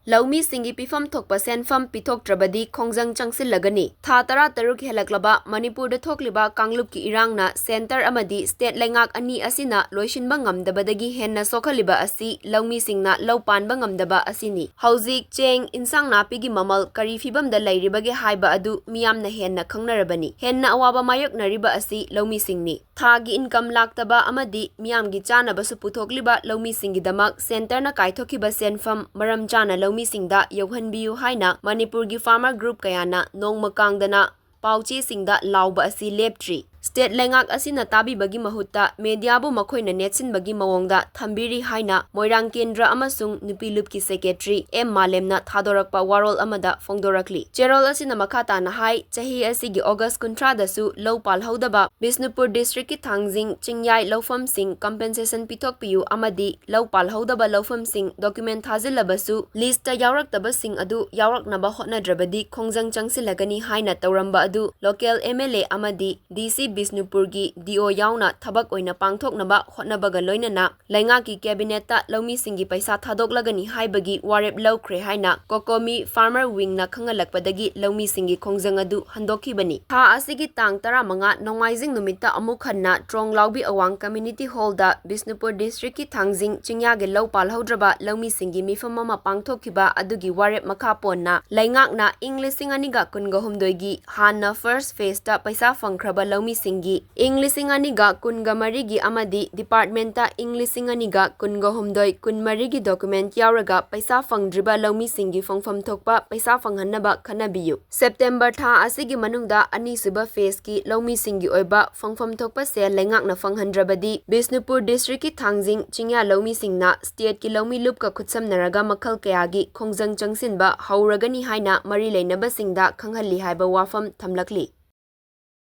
Loumisinggi Pifamthokpa Selpham Pithoktrabadi Khongjang Changsinlagani Tha 13 helaklaba Manipurda thokliba kanglupki irangna center amadi state lengak ani asina loisinba ngamdabadagi henna sokhaliba asi Loumisingna laupanba ngamdaba asini Hauzik cheng insang napigi mamal kari fibamda lairibage haiba adu miyamna henna khangnarabani henna awaba mayoknariba asi Loumisingni Thagi income laktaba amadi miyamgi chanabasu puthokliba Loumisinggi damak centerna kaithokhiba Selpham maram chana Loumisingda yauhanbiyu haina Manipurgi farmer group kayana nongmakangdana pauchesingda lauba asi leptri State lengak asina tabibagi mahutta mediabu makhoina netsinbagi mawongda thambiri haina Moirang Kendra amasung Nupilupki secretary M Malemna thadorakpa warol amada fongdorakli Cherol asina makhata na hai chahi asigi August 13 dasu lopal haudaba Bisnupur district ki Thangjing Chingyai lofam sing compensation pithokpiyu amadi lopal haudaba lofam sing document thajilabasu list ta yawraktaba sing adu yawraknaba hotnadrabadi Khongjang Changsinlagani haina tawramba adu local MLA amadi DC Bisnupurgi DO yauna thabak oina pangthoknaba hotnabaga loinana laingaki cabinetta Loumisinggi paisa thadoklagani haibagi warep lawkhre haina Kokomi farmer wing na khangalakpadagi Loumisinggi Khongjang adu handokhibani tha asigi tang 15 Loumising numitta amuk hanna Tronglaubi awang community hall da Bisnupur district ki Thangjing Chingyage lawpal haudraba Loumisinggi mifam ama pangthokhiba adugi warep makha ponna laingakna Englishing aniga kungohumdoi gi hanna first phase ta paisa fangkhraba Loumisinggi Englishing aniga kunga marigi amadi departmenta Englishing aniga kunga humdoi kunmarigi document yauraga paisa fangdriba Loumisinggi Pifamthokpa paisa fanghannaba khanabiyu September tha asigi manungda anisuba phase ki Loumisinggi oiba Pifamthokpa sel lengakna fanghandrabadi Bisnupur district ki Thangjing Chingya Loumisingna state ki Loumilup ka khutsamnaraga makhal kayagi Khongjang changsinba hauragani haina mari leinabasingda khanghalli haiba wafam thamlakli